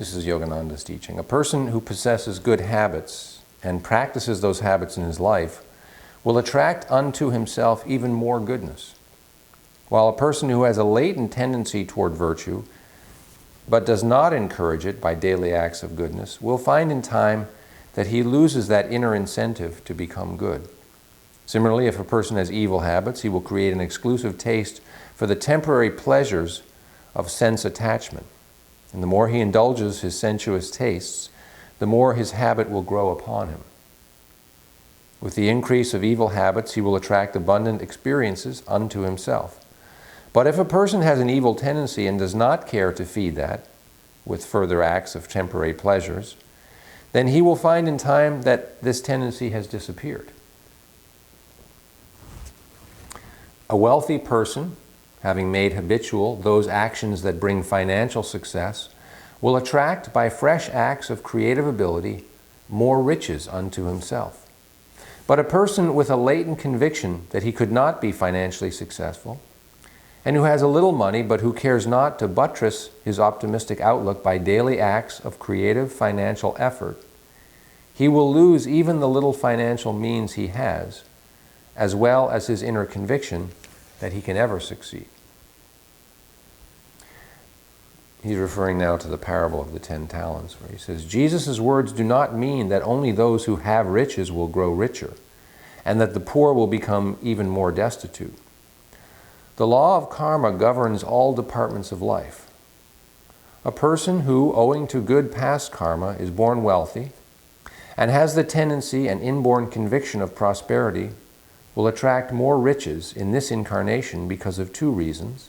this is Yogananda's teaching, a person who possesses good habits and practices those habits in his life will attract unto himself even more goodness, while a person who has a latent tendency toward virtue but does not encourage it by daily acts of goodness will find in time that he loses that inner incentive to become good. Similarly, if a person has evil habits, he will create an exclusive taste for the temporary pleasures of sense attachment. And the more he indulges his sensuous tastes, the more his habit will grow upon him. With the increase of evil habits, he will attract abundant experiences unto himself. But if a person has an evil tendency and does not care to feed that with further acts of temporary pleasures, then he will find in time that this tendency has disappeared. A wealthy person, having made habitual those actions that bring financial success, will attract by fresh acts of creative ability more riches unto himself. But a person with a latent conviction that he could not be financially successful, and who has a little money but who cares not to buttress his optimistic outlook by daily acts of creative financial effort, he will lose even the little financial means he has, as well as his inner conviction that he can ever succeed. He's referring now to the parable of the 10 talents, where he says, Jesus' words do not mean that only those who have riches will grow richer, and that the poor will become even more destitute. The law of karma governs all departments of life. A person who, owing to good past karma, is born wealthy and has the tendency and inborn conviction of prosperity will attract more riches in this incarnation because of two reasons.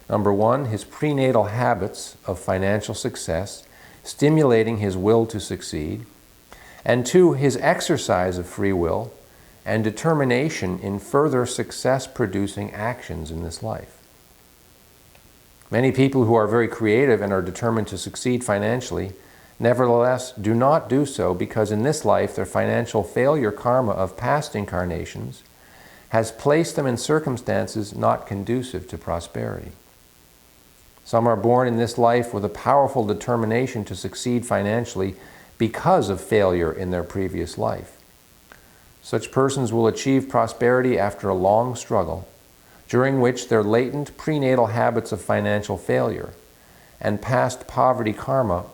Number one, his prenatal habits of financial success, stimulating his will to succeed. And two, his exercise of free will and determination in further success-producing actions in this life. Many people who are very creative and are determined to succeed financially, nevertheless do not do so because in this life their financial failure karma of past incarnations has placed them in circumstances not conducive to prosperity. Some are born in this life with a powerful determination to succeed financially because of failure in their previous life. Such persons will achieve prosperity after a long struggle, during which their latent prenatal habits of financial failure and past poverty karma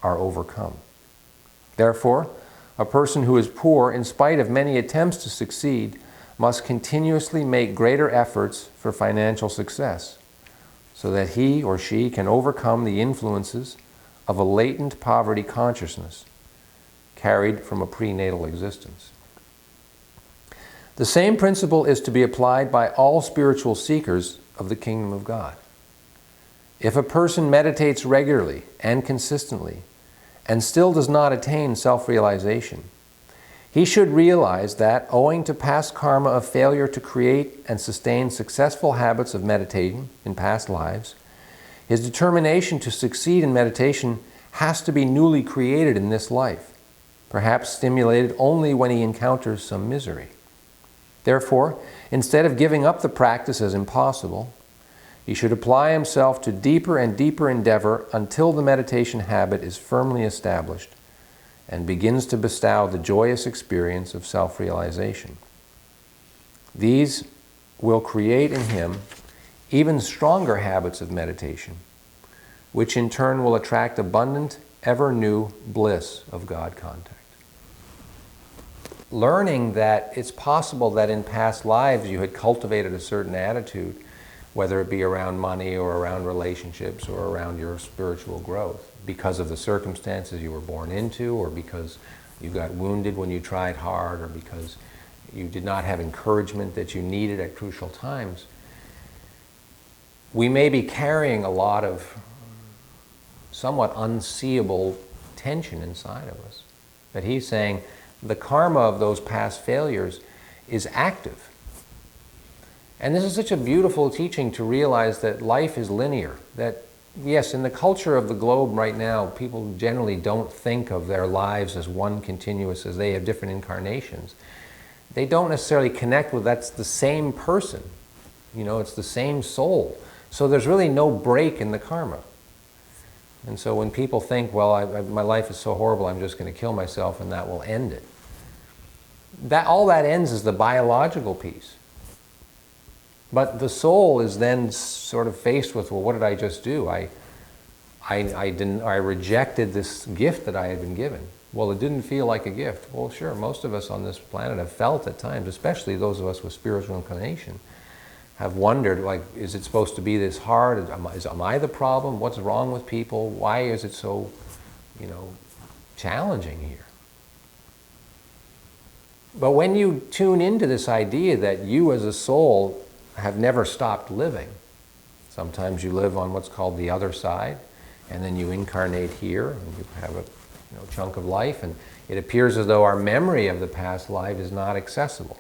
are overcome. Therefore, a person who is poor, in spite of many attempts to succeed, must continuously make greater efforts for financial success, so that he or she can overcome the influences of a latent poverty consciousness carried from a prenatal existence. The same principle is to be applied by all spiritual seekers of the kingdom of God. If a person meditates regularly and consistently and still does not attain self-realization, he should realize that, owing to past karma of failure to create and sustain successful habits of meditating in past lives, his determination to succeed in meditation has to be newly created in this life, perhaps stimulated only when he encounters some misery. Therefore, instead of giving up the practice as impossible, he should apply himself to deeper and deeper endeavor until the meditation habit is firmly established and begins to bestow the joyous experience of self-realization. These will create in him even stronger habits of meditation, which in turn will attract abundant, ever-new bliss of God contact. Learning that it's possible that in past lives you had cultivated a certain attitude, whether it be around money or around relationships or around your spiritual growth, because of the circumstances you were born into, or because you got wounded when you tried hard, or because you did not have encouragement that you needed at crucial times. We may be carrying a lot of somewhat unseeable tension inside of us. But he's saying the karma of those past failures is active. And this is such a beautiful teaching to realize that life is linear, that yes, in the culture of the globe right now, people generally don't think of their lives as one continuous, as they have different incarnations. They don't necessarily connect with that's the same person. You know, it's the same soul. So there's really no break in the karma. And so when people think, well, my life is so horrible, I'm just going to kill myself and that will end it. All that ends is the biological piece. But the soul is then sort of faced with, well, what did I just do? I rejected this gift that I had been given. Well, it didn't feel like a gift. Well, sure, most of us on this planet have felt at times, especially those of us with spiritual inclination, have wondered, like, is it supposed to be this hard? Am I the problem? What's wrong with people? Why is it so, challenging here? But when you tune into this idea that you as a soul have never stopped living, sometimes you live on what's called the other side, and then you incarnate here, and you have a chunk of life, and it appears as though our memory of the past life is not accessible.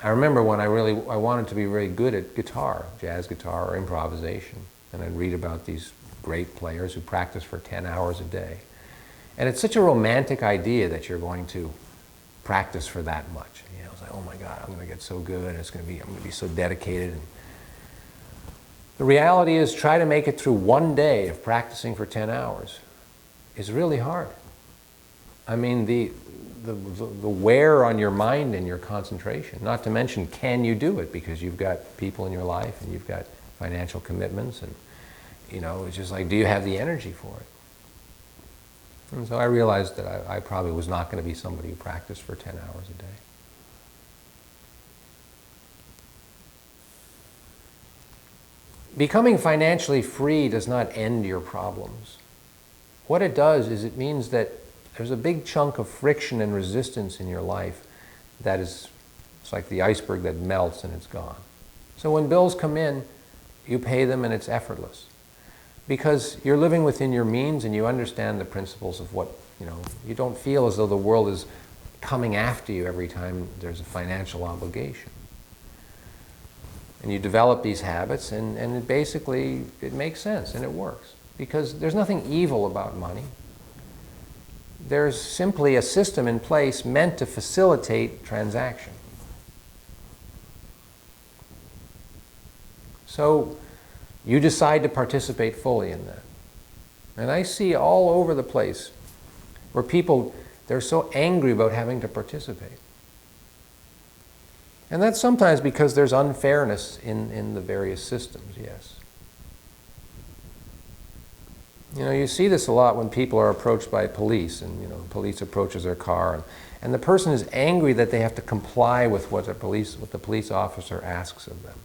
I remember when I wanted to be very good at guitar, jazz guitar or improvisation, and I'd read about these great players who practice for 10 hours a day. And it's such a romantic idea that you're going to practice for that much. It's like, oh my God, I'm going to get so good, and I'm going to be so dedicated. And the reality is, try to make it through one day of practicing for 10 hours is really hard. I mean, the wear on your mind and your concentration, not to mention, can you do it? Because you've got people in your life and you've got financial commitments, and it's just like, do you have the energy for it? And so I realized that I probably was not going to be somebody who practiced for 10 hours a day. Becoming financially free does not end your problems. What it does is it means that there's a big chunk of friction and resistance in your life that it's like the iceberg that melts and it's gone. So when bills come in, you pay them and it's effortless. Because you're living within your means and you understand the principles of what, you don't feel as though the world is coming after you every time there's a financial obligation. And you develop these habits, and it makes sense and it works. Because there's nothing evil about money. There's simply a system in place meant to facilitate transaction. So you decide to participate fully in that. And I see all over the place where people, they're so angry about having to participate. And that's sometimes because there's unfairness in the various systems, yes. You see this a lot when people are approached by police, and police approaches their car, and the person is angry that they have to comply with what the police officer asks of them.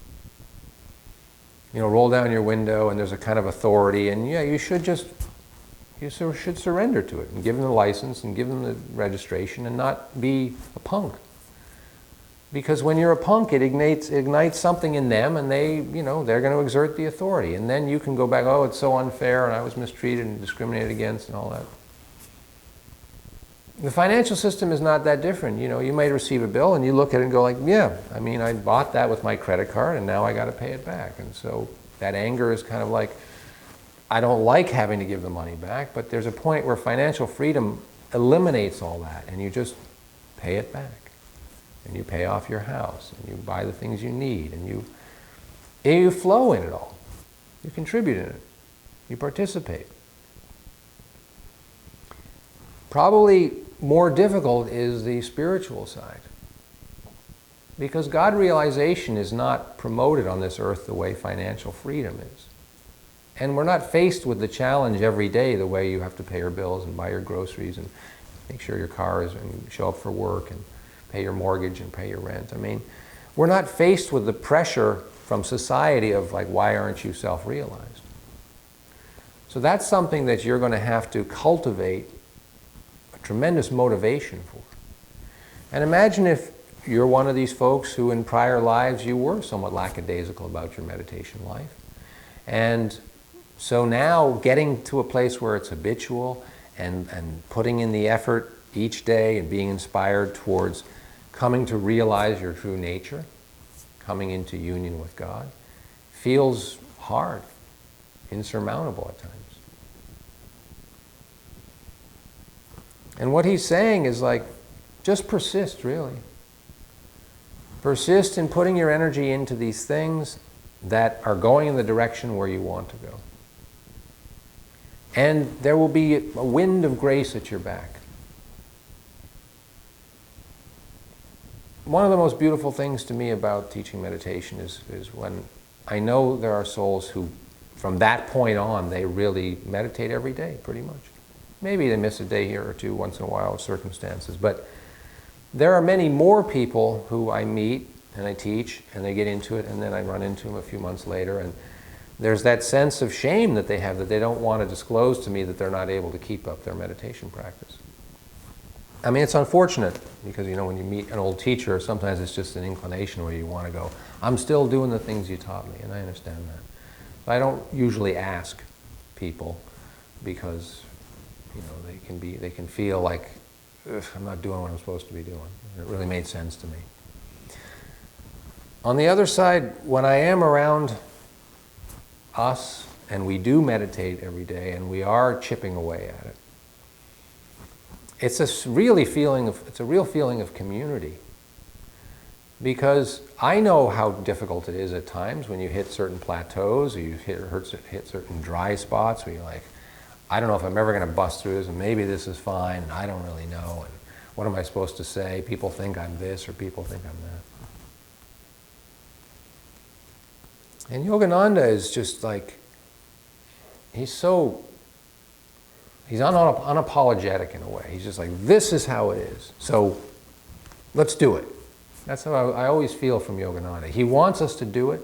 Roll down your window, and there's a kind of authority, and you should surrender to it and give them the license and give them the registration and not be a punk. Because when you're a punk, it ignites something in them, and they're going to exert the authority. And then you can go back, oh, it's so unfair, and I was mistreated and discriminated against and all that. The financial system is not that different. You might receive a bill, and you look at it and go like, yeah, I bought that with my credit card, and now I got to pay it back. And so that anger is kind of like, I don't like having to give the money back, but there's a point where financial freedom eliminates all that, and you just pay it back. And you pay off your house, and you buy the things you need, and you flow in it all. You contribute in it. You participate. Probably more difficult is the spiritual side. Because God realization is not promoted on this earth the way financial freedom is. And we're not faced with the challenge every day the way you have to pay your bills and buy your groceries and make sure your car is, and show up for work and pay your mortgage and pay your rent. We're not faced with the pressure from society of like, why aren't you self-realized? So that's something that you're going to have to cultivate a tremendous motivation for. And imagine if you're one of these folks who in prior lives you were somewhat lackadaisical about your meditation life. And so now getting to a place where it's habitual and putting in the effort each day and being inspired towards coming to realize your true nature, coming into union with God, feels hard, insurmountable at times. And what he's saying is like, just persist, really. Persist in putting your energy into these things that are going in the direction where you want to go. And there will be a wind of grace at your back. One of the most beautiful things to me about teaching meditation is when I know there are souls who, from that point on, they really meditate every day, pretty much. Maybe they miss a day here or two once in a while with circumstances, but there are many more people who I meet and I teach and they get into it, and then I run into them a few months later, and there's that sense of shame that they have, that they don't want to disclose to me that they're not able to keep up their meditation practice. I mean, it's unfortunate because, when you meet an old teacher, sometimes it's just an inclination where you want to go, I'm still doing the things you taught me, and I understand that. But I don't usually ask people because, they can feel like, I'm not doing what I'm supposed to be doing. It really made sense to me. On the other side, when I am around us and we do meditate every day and we are chipping away at it, it's a real feeling of community, because I know how difficult it is at times when you hit certain plateaus or you hit certain dry spots where you're like, I don't know if I'm ever going to bust through this, and maybe this is fine, and I don't really know, and what am I supposed to say? People think I'm this or people think I'm that. And Yogananda is just like, he's unapologetic in a way. He's just like, this is how it is, so let's do it. That's how I always feel from Yogananda. He wants us to do it,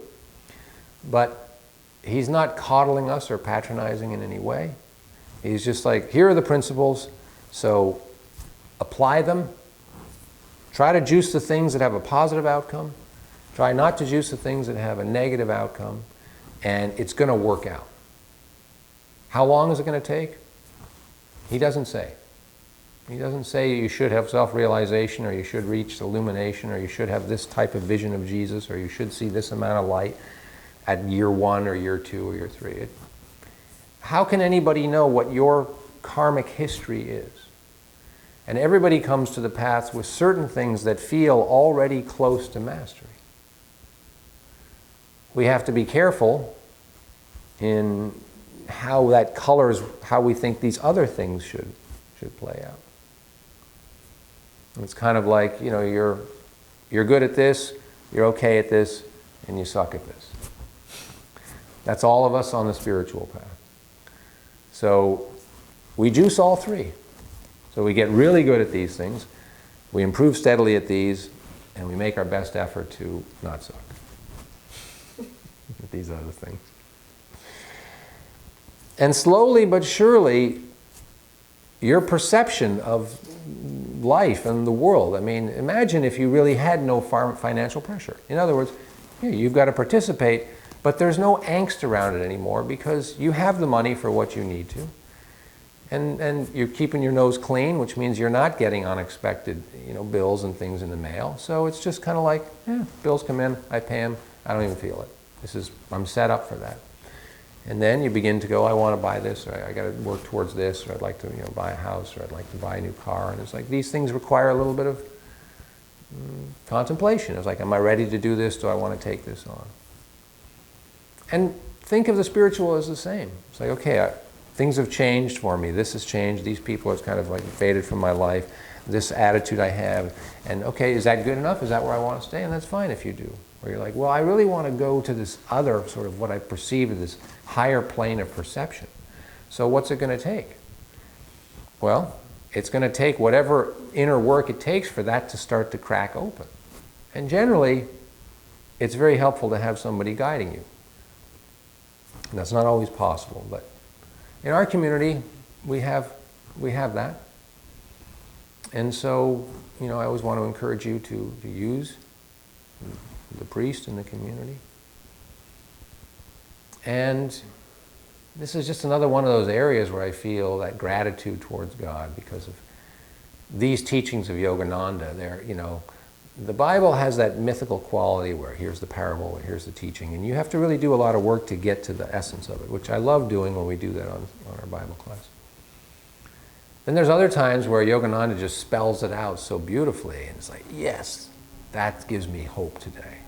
but he's not coddling us or patronizing in any way. He's just like, here are the principles, so apply them. Try to juice the things that have a positive outcome. Try not to juice the things that have a negative outcome, and it's going to work out. How long is it going to take? He doesn't say. He doesn't say you should have self-realization, or you should reach illumination, or you should have this type of vision of Jesus, or you should see this amount of light at year 1 or year 2 or year 3. How can anybody know what your karmic history is? And everybody comes to the path with certain things that feel already close to mastery. We have to be careful in how that colors how we think these other things should play out. It's kind of like, you're good at this, you're okay at this, and you suck at this. That's all of us on the spiritual path. So we juice all three. So we get really good at these things, we improve steadily at these, and we make our best effort to not suck at these other things. And slowly but surely, your perception of life and the world, imagine if you really had no financial pressure. In other words, you've got to participate, but there's no angst around it anymore because you have the money for what you need to. And you're keeping your nose clean, which means you're not getting unexpected bills and things in the mail. So it's just kind of like, bills come in, I pay them, I don't even feel it. I'm set up for that. And then you begin to go, I want to buy this, or I got to work towards this, or I'd like to buy a house, or I'd like to buy a new car. And it's like these things require a little bit of contemplation. It's like, am I ready to do this? Do I want to take this on? And think of the spiritual as the same. It's like, okay, things have changed for me. This has changed. These people have kind of like faded from my life. This attitude I have. And okay, is that good enough? Is that where I want to stay? And that's fine if you do. Or you're like, well, I really want to go to this other sort of what I perceive as this higher plane of perception. So what's it going to take? Well, it's going to take whatever inner work it takes for that to start to crack open. And generally, it's very helpful to have somebody guiding you. And that's not always possible, but in our community, we have that. And so, I always want to encourage you to use the priest in the community. And this is just another one of those areas where I feel that gratitude towards God because of these teachings of Yogananda. The Bible has that mythical quality where here's the parable, here's the teaching, and you have to really do a lot of work to get to the essence of it, which I love doing when we do that on our Bible class. Then there's other times where Yogananda just spells it out so beautifully, and it's like, yes, that gives me hope today.